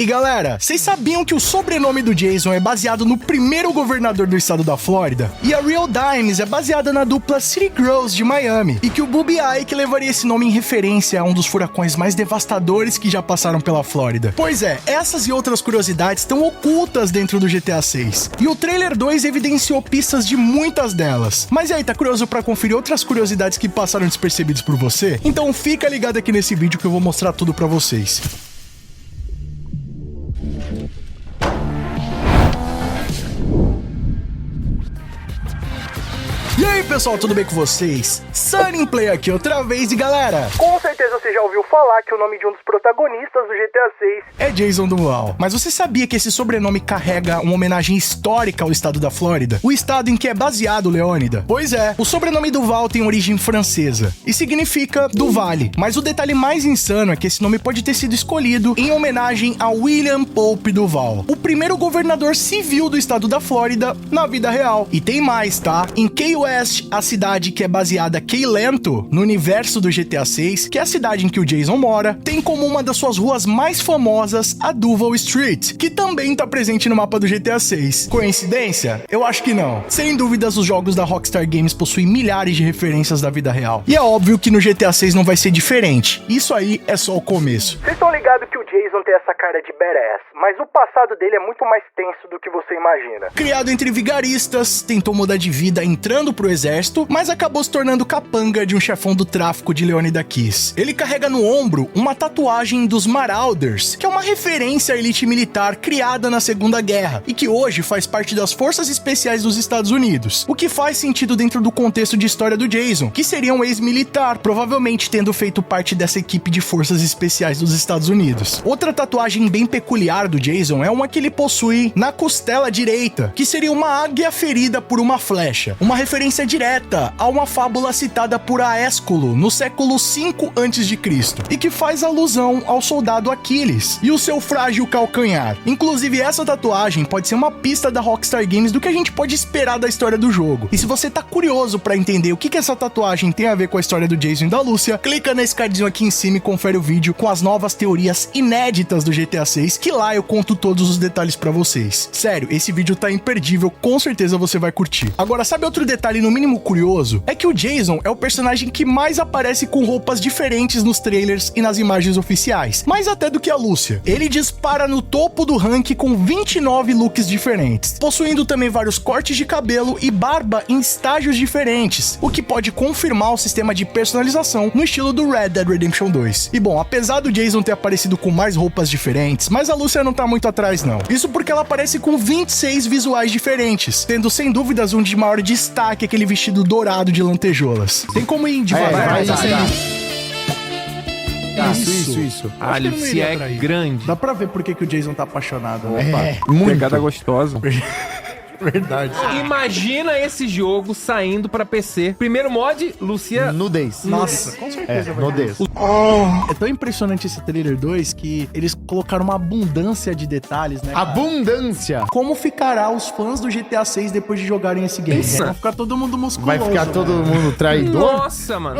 E galera, vocês sabiam que o sobrenome do Jason é baseado no primeiro governador do estado da Flórida? E a Real Dimes é baseada na dupla City Girls de Miami, e que o Booby Ike levaria esse nome em referência a um dos furacões mais devastadores que já passaram pela Flórida. Pois é, essas e outras curiosidades estão ocultas dentro do GTA 6, e o trailer 2 evidenciou pistas de muitas delas. Mas e aí, tá curioso pra conferir outras curiosidades que passaram despercebidas por você? Então fica ligado aqui nesse vídeo que eu vou mostrar tudo pra vocês. E aí pessoal, tudo bem com vocês? Sunnyplay aqui outra vez e galera, com certeza você já ouviu falar que o nome de um dos protagonistas do GTA 6 é Jason Duval. Mas você sabia que esse sobrenome carrega uma homenagem histórica ao estado da Flórida? O estado em que é baseado Leônida? Pois é, o sobrenome Duval tem origem francesa e significa do vale. Mas o detalhe mais insano é que esse nome pode ter sido escolhido em homenagem a William Pope Duval, o primeiro governador civil do estado da Flórida na vida real. E tem mais, tá? Em Key West, a cidade que é baseada Key Lento, no universo do GTA 6, que é a cidade em que o Jason mora, tem como uma das suas ruas mais famosas a Duval Street, que também tá presente no mapa do GTA 6. Coincidência? Eu acho que não. Sem dúvidas, os jogos da Rockstar Games possuem milhares de referências da vida real. E é óbvio que no GTA 6 não vai ser diferente. Isso aí é só o começo. Vocês estão ligados que o Jason tem essa cara de badass, mas o passado dele é muito mais tenso do que você imagina. Criado entre vigaristas, tentou mudar de vida entrando pro exército, mas acabou se tornando capanga de um chefão do tráfico de Leônida Keys. Ele carrega no ombro uma tatuagem dos Marauders, que é uma referência à elite militar criada na Segunda Guerra e que hoje faz parte das Forças Especiais dos Estados Unidos, o que faz sentido dentro do contexto de história do Jason, que seria um ex-militar, provavelmente tendo feito parte dessa equipe de Forças Especiais dos Estados Unidos. Outra tatuagem bem peculiar do Jason é uma que ele possui na costela direita, que seria uma águia ferida por uma flecha, uma referência direta a uma fábula citada por Aésculo no século 5 a.C. e que faz alusão ao soldado Aquiles e o seu frágil calcanhar. Inclusive, essa tatuagem pode ser uma pista da Rockstar Games do que a gente pode esperar da história do jogo. E se você tá curioso pra entender o que essa tatuagem tem a ver com a história do Jason e da Lúcia, clica nesse cardzinho aqui em cima e confere o vídeo com as novas teorias inéditas do GTA 6, que lá eu conto todos os detalhes pra vocês. Sério, esse vídeo tá imperdível, com certeza você vai curtir. Agora, sabe outro detalhe no mínimo curioso? É que o Jason é o personagem que mais aparece com roupas diferentes nos trailers e nas imagens oficiais, mais até do que a Lúcia. Ele dispara no topo do ranking com 29 looks diferentes, possuindo também vários cortes de cabelo e barba em estágios diferentes, o que pode confirmar o sistema de personalização no estilo do Red Dead Redemption 2. E bom, apesar do Jason ter aparecido com mais roupas diferentes, mas a Lúcia não tá muito atrás não. Isso porque ela aparece com 26 visuais diferentes, tendo sem dúvidas um de maior destaque aquele vestido dourado de lantejoulas. Tem como ir devagar? Isso. A Alicia é grande. Dá pra ver por que o Jason tá apaixonado, né? Muito. Pegada gostosa. Verdade. Imagina esse jogo saindo pra PC. Primeiro mod, Lucia... Nudez. Nossa, com certeza. Nudez. É tão impressionante esse trailer 2 que eles colocaram uma abundância de detalhes, né, cara? Abundância. Como ficará os fãs do GTA 6 depois de jogarem esse game? Isso. Vai ficar todo mundo musculoso. Vai ficar todo mundo traidor? Nossa, mano.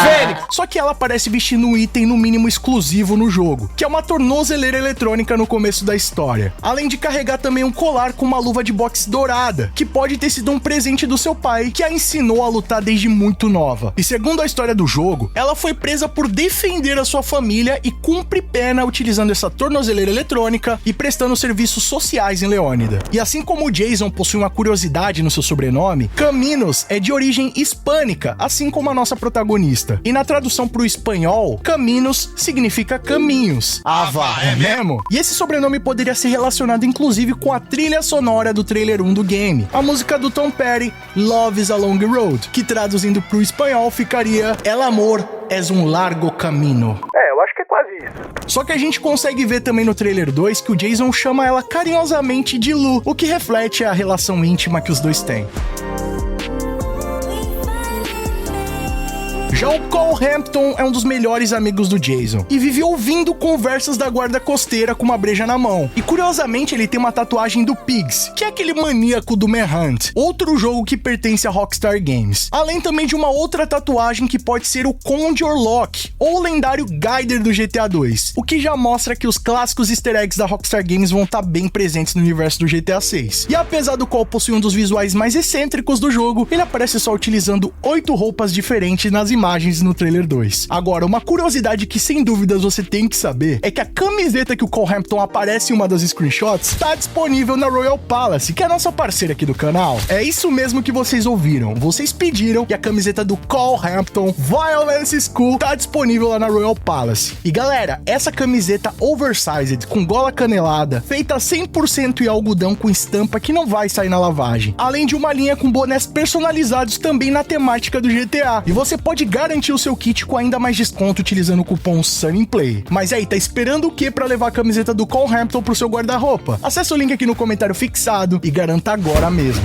Fênix. Só que ela parece vestindo um item no mínimo exclusivo no jogo, que é uma tornozeleira eletrônica no começo da história. Além de carregar também um colar com uma luva de boxe dourada, que pode ter sido um presente do seu pai, que a ensinou a lutar desde muito nova. E segundo a história do jogo, ela foi presa por defender a sua família e cumpre pena utilizando essa tornozeleira eletrônica e prestando serviços sociais em Leônida. E assim como o Jason possui uma curiosidade no seu sobrenome, Caminos é de origem hispânica, assim como a nossa protagonista. E na tradução pro espanhol, Caminos significa caminhos. Ava, é mesmo? E esse sobrenome poderia ser relacionado inclusive com a trilha sonora do trailer 1 do game, a música do Tom Petty, Love is a Long Road, que traduzindo pro espanhol ficaria El amor es un largo camino. Eu acho que é quase isso. Só que a gente consegue ver também no trailer 2 que o Jason chama ela carinhosamente de Lu, o que reflete a relação íntima que os dois têm. Já o Cole Hampton é um dos melhores amigos do Jason e vive ouvindo conversas da guarda costeira com uma breja na mão. E curiosamente ele tem uma tatuagem do Pigs, que é aquele maníaco do Manhunt, outro jogo que pertence a Rockstar Games. Além também de uma outra tatuagem que pode ser o Conde Orlok, ou o lendário Guider do GTA 2, o que já mostra que os clássicos easter eggs da Rockstar Games vão estar bem presentes no universo do GTA 6. E apesar do qual possui um dos visuais mais excêntricos do jogo, ele aparece só utilizando 8 roupas diferentes nas imagens no trailer 2. Agora, uma curiosidade que sem dúvidas você tem que saber é que a camiseta que o Cole Hampton aparece em uma das screenshots está disponível na Royal Palace, que é a nossa parceira aqui do canal. É isso mesmo que vocês ouviram. Vocês pediram e a camiseta do Cole Hampton Violence School tá disponível lá na Royal Palace. E galera, essa camiseta oversized com gola canelada, feita 100% em algodão com estampa que não vai sair na lavagem. Além de uma linha com bonés personalizados também na temática do GTA. E você pode garantir o seu kit com ainda mais desconto utilizando o cupom SUNNYPLAY. Mas aí, tá esperando o que pra levar a camiseta do Cole Hampton pro seu guarda-roupa? Acesse o link aqui no comentário fixado e garanta agora mesmo.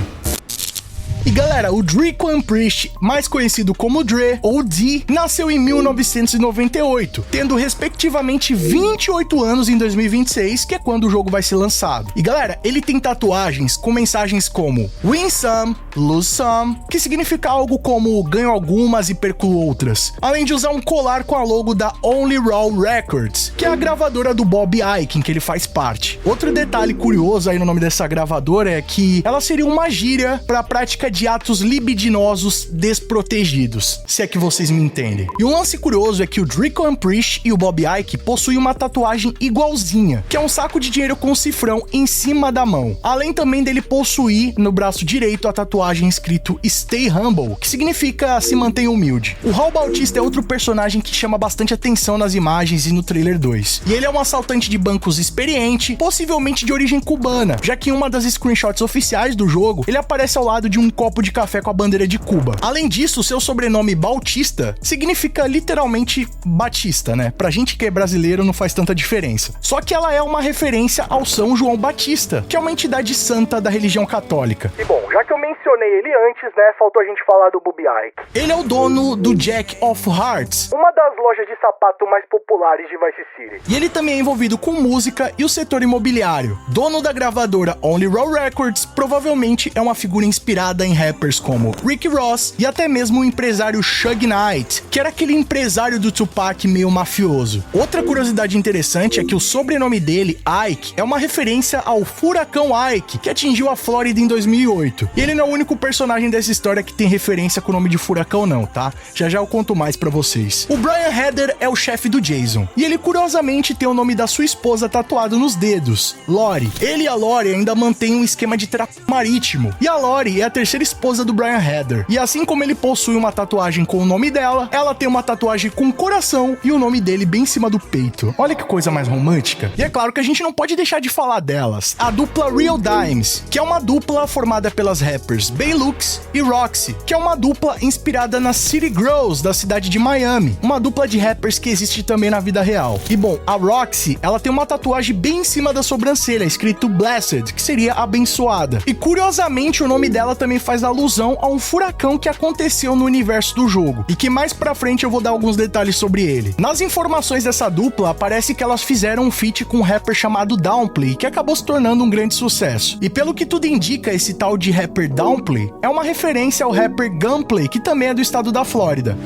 E galera, o Drequan Priest, mais conhecido como Dre ou D, nasceu em 1998, tendo respectivamente 28 anos em 2026, que é quando o jogo vai ser lançado. E galera, ele tem tatuagens com mensagens como Win Some, Lose Some, que significa algo como ganho algumas e perco outras, além de usar um colar com a logo da Only Raw Records, que é a gravadora do Bob Ike, em que ele faz parte. Outro detalhe curioso aí no nome dessa gravadora é que ela seria uma gíria para a prática de atos libidinosos desprotegidos, se é que vocês me entendem. E um lance curioso é que o Drequan Priest e o Bob Ike possuem uma tatuagem igualzinha, que é um saco de dinheiro com um cifrão em cima da mão. Além também dele possuir no braço direito a tatuagem escrito Stay Humble, que significa se mantenha humilde. O Raul Bautista é outro personagem que chama bastante atenção nas imagens e no trailer 2. E ele é um assaltante de bancos experiente, possivelmente de origem cubana, já que em uma das screenshots oficiais do jogo, ele aparece ao lado de um copo de café com a bandeira de Cuba. Além disso, seu sobrenome Bautista significa literalmente Batista, né? Pra gente que é brasileiro não faz tanta diferença. Só que ela é uma referência ao São João Batista, que é uma entidade santa da religião católica. E bom, já que eu mencionei ele antes, né, faltou a gente falar do Bob Ike. Ele é o dono do Jack of Hearts, uma das lojas de sapato mais populares de Vice City. E ele também é envolvido com música e o setor imobiliário. Dono da gravadora Only Raw Records, provavelmente é uma figura inspirada em rappers como Rick Ross e até mesmo o empresário Suge Knight, que era aquele empresário do Tupac meio mafioso. Outra curiosidade interessante é que o sobrenome dele, Ike, é uma referência ao furacão Ike, que atingiu a Flórida em 2008. E ele não é o único personagem dessa história que tem referência com o nome de furacão não, tá? Já já eu conto mais pra vocês. O Brian Heather é o chefe do Jason, e ele curiosamente tem o nome da sua esposa tatuado nos dedos, Lori. Ele e a Lori ainda mantêm um esquema de tráfico marítimo, e a Lori é a terceira esposa do Brian Heather. E assim como ele possui uma tatuagem com o nome dela, ela tem uma tatuagem com coração e o nome dele bem em cima do peito. Olha que coisa mais romântica. E é claro que a gente não pode deixar de falar delas. A dupla Real Dimes, que é uma dupla formada pelas rappers Baylux e Roxy, que é uma dupla inspirada na City Girls da cidade de Miami, uma dupla de rappers que existe também na vida real. E bom, a Roxy, ela tem uma tatuagem bem em cima da sobrancelha, escrito Blessed, que seria abençoada. E curiosamente o nome dela também faz alusão a um furacão que aconteceu no universo do jogo, e que mais pra frente eu vou dar alguns detalhes sobre ele. Nas informações dessa dupla, parece que elas fizeram um feat com um rapper chamado Downplay, que acabou se tornando um grande sucesso. E pelo que tudo indica, esse tal de rapper Downplay é uma referência ao rapper Gunplay, que também é do estado da Flórida.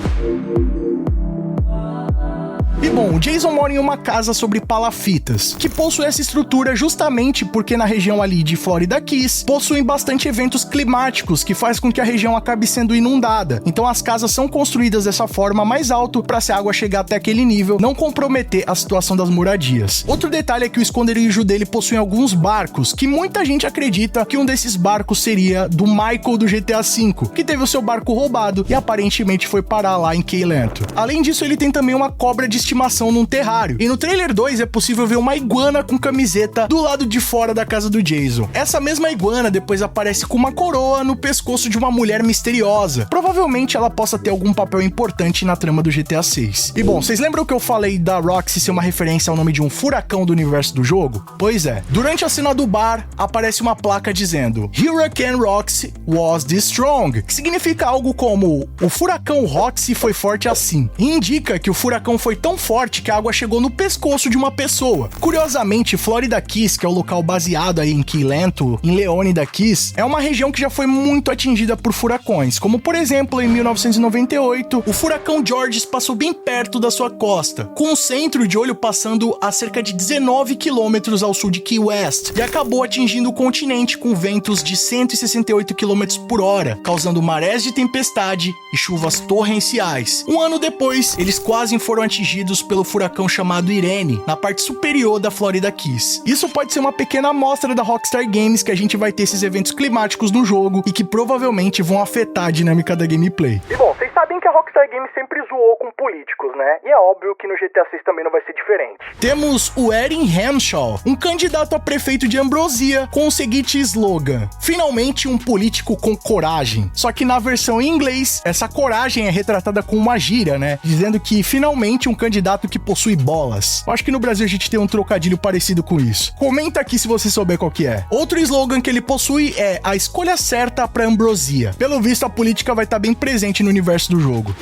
E bom, o Jason mora em uma casa sobre palafitas, que possui essa estrutura justamente porque na região ali de Florida Keys, possuem bastante eventos climáticos que faz com que a região acabe sendo inundada. Então as casas são construídas dessa forma mais alto para se a água chegar até aquele nível, não comprometer a situação das moradias. Outro detalhe é que o esconderijo dele possui alguns barcos, que muita gente acredita que um desses barcos seria do Michael do GTA V, que teve o seu barco roubado e aparentemente foi parar lá em Key Lento. Além disso, ele tem também uma cobra de estimação estimação num terrário. E no trailer 2 é possível ver uma iguana com camiseta do lado de fora da casa do Jason. Essa mesma iguana depois aparece com uma coroa no pescoço de uma mulher misteriosa. Provavelmente ela possa ter algum papel importante na trama do GTA 6. E bom, vocês lembram que eu falei da Roxy ser uma referência ao nome de um furacão do universo do jogo? Pois é. Durante a cena do bar, aparece uma placa dizendo Hurricane Roxy was this strong, que significa algo como o furacão Roxy foi forte assim. E indica que o furacão foi tão forte que a água chegou no pescoço de uma pessoa. Curiosamente, Florida Keys, que é o local baseado aí em Key Lento, em Leônidas Keys, é uma região que já foi muito atingida por furacões, como por exemplo em 1998, o furacão Georges passou bem perto da sua costa, com o centro de olho passando a cerca de 19 quilômetros ao sul de Key West, e acabou atingindo o continente com ventos de 168 km por hora, causando marés de tempestade e chuvas torrenciais. Um ano depois, eles quase foram atingidos pelo furacão chamado Irene, na parte superior da Florida Keys. Isso pode ser uma pequena amostra da Rockstar Games que a gente vai ter esses eventos climáticos no jogo e que provavelmente vão afetar a dinâmica da gameplay. E bom, vocês sabem que a Rockstar Games sempre zoou com políticos, né? E é óbvio que no GTA 6 também não vai ser diferente. Temos o Erin Henshaw, um candidato a prefeito de Ambrosia, com o seguinte slogan: finalmente um político com coragem. Só que na versão em inglês, essa coragem é retratada com uma gíria, né? Dizendo que finalmente um candidato que possui bolas. Eu acho que no Brasil a gente tem um trocadilho parecido com isso. Comenta aqui se você souber qual que é. Outro slogan que ele possui é a escolha certa pra Ambrosia. Pelo visto, a política vai estar bem presente no universo do jogo.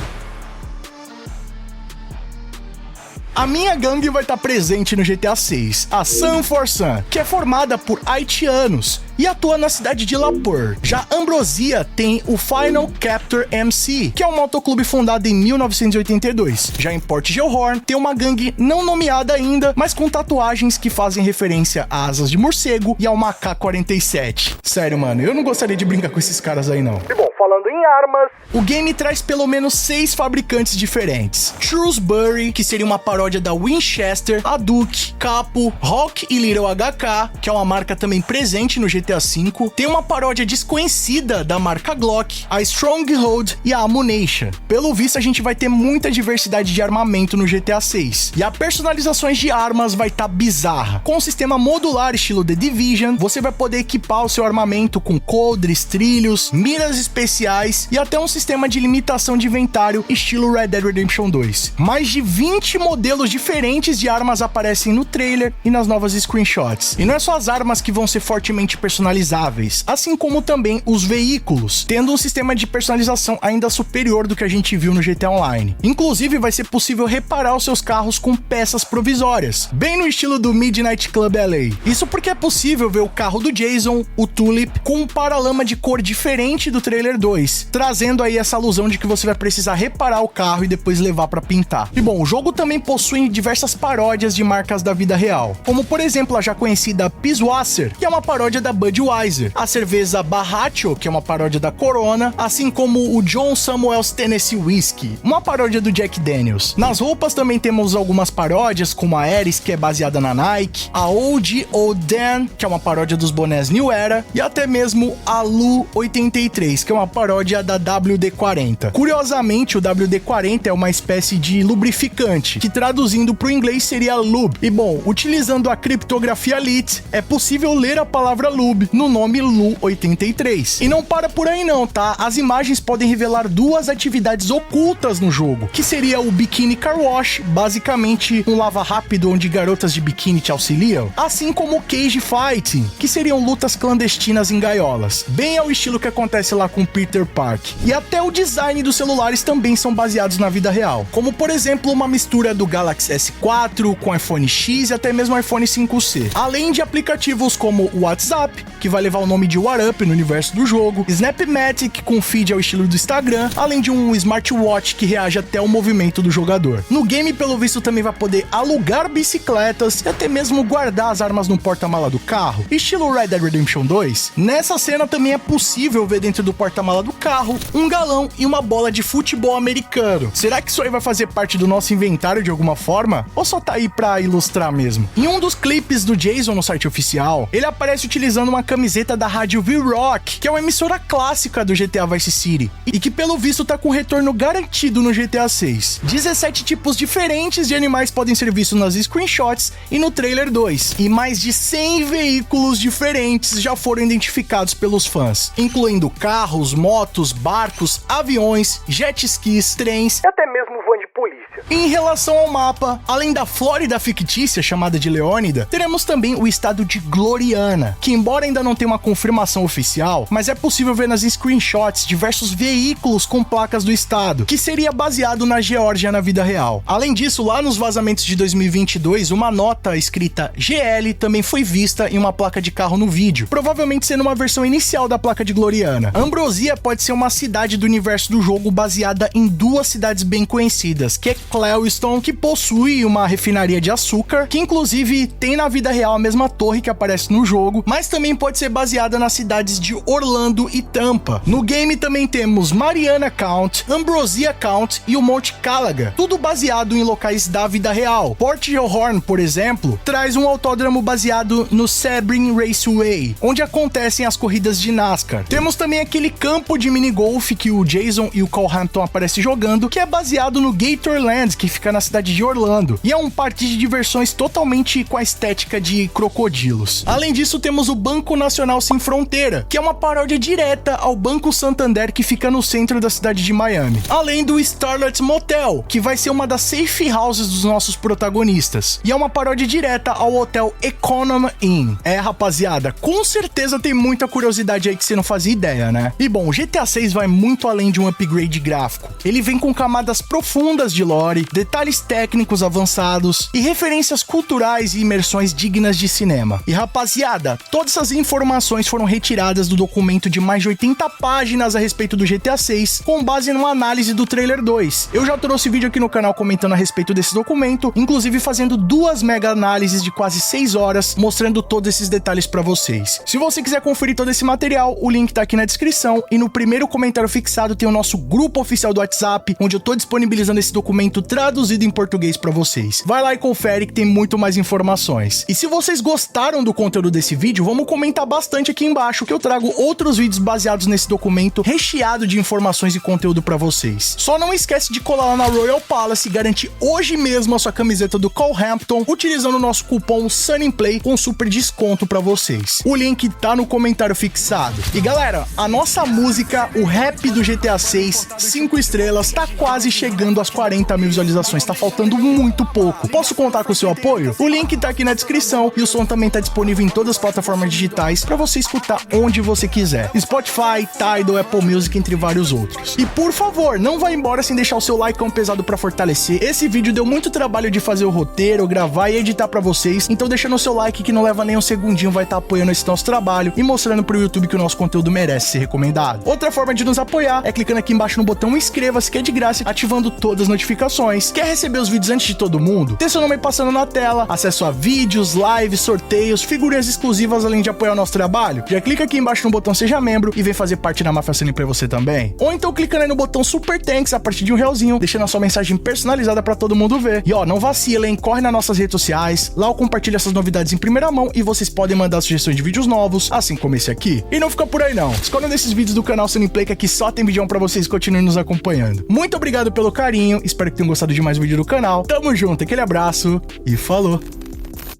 A minha gangue vai estar presente no GTA 6, a Sun for Sun, que é formada por haitianos e atua na cidade de La Peur. Já Ambrosia tem o Final Captor MC, que é um motoclube fundado em 1982. Já em Port Gellhorn tem uma gangue não nomeada ainda, mas com tatuagens que fazem referência a asas de morcego e ao AK-47. Sério, mano, eu não gostaria de brincar com esses caras aí, não. E bom, falando em armas, o game traz pelo menos 6 fabricantes diferentes. Shrewsbury, que seria uma paródia da Winchester, a Duke, Capo, Rock e Little HK, que é uma marca também presente no GTA V. Tem uma paródia desconhecida da marca Glock, a Stronghold e a Ammunition. Pelo visto, a gente vai ter muita diversidade de armamento no GTA 6. E a personalizações de armas vai estar bizarra. Com um sistema modular estilo The Division, você vai poder equipar o seu armamento com coldres, trilhos, miras especiais e até um sistema de limitação de inventário estilo Red Dead Redemption 2. Mais de 20 modelos diferentes de armas aparecem no trailer e nas novas screenshots. E não é só as armas que vão ser fortemente personalizáveis, assim como também os veículos, tendo um sistema de personalização ainda superior do que a gente viu no GTA Online. Inclusive, vai ser possível reparar os seus carros com peças provisórias, bem no estilo do Midnight Club LA. Isso porque é possível ver o carro do Jason, o Tulip, com um paralama de cor diferente do trailer 2, trazendo aí essa alusão de que você vai precisar reparar o carro e depois levar para pintar. E bom, o jogo também possui diversas paródias de marcas da vida real, como por exemplo a já conhecida Pisswasser, que é uma paródia da Budweiser, a cerveja Barracho, que é uma paródia da Corona, assim como o John Samuel's Tennessee Whiskey, uma paródia do Jack Daniels. Nas roupas também temos algumas paródias, como a Ares, que é baseada na Nike, a Old Dan, que é uma paródia dos bonés New Era, e até mesmo a Lu 83, que é uma paródia da WD-40. Curiosamente, o WD-40 é uma espécie de lubrificante, que traduzindo pro inglês seria lube. E bom, utilizando a criptografia Lit, é possível ler a palavra lube no nome Lu 83. E não para por aí não, tá? As imagens podem revelar duas atividades ocultas no jogo, que seria o Bikini Car Wash, basicamente um lava rápido onde garotas de biquíni te auxiliam, assim como o Cage Fighting, que seriam lutas clandestinas em gaiolas, bem ao estilo que acontece lá com Peter Park. E até o design dos celulares também são baseados na vida real, como por exemplo uma mistura do Galaxy S4 com iPhone X e até mesmo iPhone 5C, além de aplicativos como o WhatsApp, que vai levar o nome de WhatsApp no universo do jogo, Snapmatic com feed ao estilo do Instagram, além de um smartwatch que reage até o movimento do jogador. No game, pelo visto, também vai poder alugar bicicletas e até mesmo guardar as armas no porta-mala do carro, estilo Red Dead Redemption 2. Nessa cena também é possível ver dentro do porta-mala do carro um galão e uma bola de futebol americano. Será que isso aí vai fazer parte do nosso inventário de alguma forma? Ou só tá aí pra ilustrar mesmo? Em um dos clipes do Jason no site oficial, ele aparece utilizando uma camiseta da rádio V-Rock, que é uma emissora clássica do GTA Vice City, e que pelo visto tá com retorno garantido no GTA 6. 17 tipos diferentes de animais podem ser vistos nas screenshots e no trailer 2, e mais de 100 veículos diferentes já foram identificados pelos fãs, incluindo carros, motos, barcos, aviões, jet skis, trens e até mesmo van de polícia. Em relação ao mapa, além da Flórida fictícia chamada de Leônida, teremos também o estado de Gloriana, que embora ainda não tenha uma confirmação oficial, mas é possível ver nas screenshots diversos veículos com placas do estado, que seria baseado na Geórgia na vida real. Além disso, lá nos vazamentos de 2022, uma nota escrita GL também foi vista em uma placa de carro no vídeo, provavelmente sendo uma versão inicial da placa de Gloriana. Ambrosia pode ser uma cidade do universo do jogo baseada em duas cidades bem conhecidas, que é Clewiston, que possui uma refinaria de açúcar, que inclusive tem na vida real a mesma torre que aparece no jogo, mas também pode ser baseada nas cidades de Orlando e Tampa. No game também temos Mariana Count, Ambrosia Count e o Monte Calaga, tudo baseado em locais da vida real. Port Johorn, por exemplo, traz um autódromo baseado no Sebring Raceway, onde acontecem as corridas de NASCAR. Temos também aquele campo de minigolf que o Jason e o Cole Hampton aparecem jogando, que é baseado no Gatorland, que fica na cidade de Orlando, e é um parque de diversões totalmente com a estética de crocodilos. Além disso, temos o Banco Nacional Sem Fronteira, que é uma paródia direta ao Banco Santander, que fica no centro da cidade de Miami. Além do Starlet Motel, que vai ser uma das safe houses dos nossos protagonistas, e é uma paródia direta ao hotel Economy Inn. Rapaziada, com certeza tem muita curiosidade aí que você não fazia ideia, né? E bom, o GTA 6 vai muito além de um upgrade gráfico. Ele vem com camadas profundas de lore, detalhes técnicos avançados e referências culturais e imersões dignas de cinema. E rapaziada, todas essas informações foram retiradas do documento de mais de 80 páginas a respeito do GTA 6, com base numa análise do trailer 2. Eu já trouxe vídeo aqui no canal comentando a respeito desse documento, inclusive fazendo 2 mega análises de quase 6 horas, mostrando todos esses detalhes pra vocês. Se você quiser conferir todo esse material, o link tá aqui na descrição, e no primeiro comentário fixado tem o nosso grupo oficial do WhatsApp, onde eu tô disponibilizando esse documento traduzido em português pra vocês. Vai lá e confere que tem muito mais informações. E se vocês gostaram do conteúdo desse vídeo, vamos comentar bastante aqui embaixo, que eu trago outros vídeos baseados nesse documento, recheado de informações e conteúdo pra vocês. Só não esquece de colar lá na Royal Palace e garantir hoje mesmo a sua camiseta do Cole Hampton, utilizando o nosso cupom SUNNYPLAY com super desconto pra vocês. O link tá no comentário fixado. E galera, a nossa música, o rap do GTA 6, 5 estrelas, tá quase chegando às 40 mil visualizações, tá faltando muito pouco. Posso contar com o seu apoio? O link tá aqui na descrição e o som também tá disponível em todas as plataformas digitais pra você escutar onde você quiser. Spotify, Tidal, Apple Music, entre vários outros. E por favor, não vá embora sem deixar o seu likeão pesado pra fortalecer. Esse vídeo deu muito trabalho de fazer o roteiro, gravar e editar pra vocês, então deixando o seu like que não leva nem um segundinho, vai estar apoiando esse nosso trabalho e mostrando pro YouTube que o nosso conteúdo merece ser recomendado. Outra forma de nos apoiar é clicando aqui embaixo no botão inscreva-se, que é de graça, ativando todas as notificações. Quer receber os vídeos antes de todo mundo? Ter seu nome passando na tela, acesso a vídeos, lives, sorteios, figurinhas exclusivas, além de apoiar o nosso trabalho? Já clica aqui embaixo no botão seja membro e vem fazer parte da Máfia Sunnyplay você também. Ou então clicando aí no botão Super Thanks a partir de R$1, deixando a sua mensagem personalizada pra todo mundo ver. E ó, não vacila, hein? Corre nas nossas redes sociais, lá eu compartilho essas novidades em primeira mão e vocês podem mandar sugestões de vídeos novos, assim como esse aqui. E não fica por aí não, escolha um desses vídeos do canal Sunnyplay, que aqui só tem vídeo pra vocês, continuem nos acompanhando. Muito obrigado pelo carinho, espero que tenham gostado de mais um vídeo do canal. Tamo junto, aquele abraço e falou!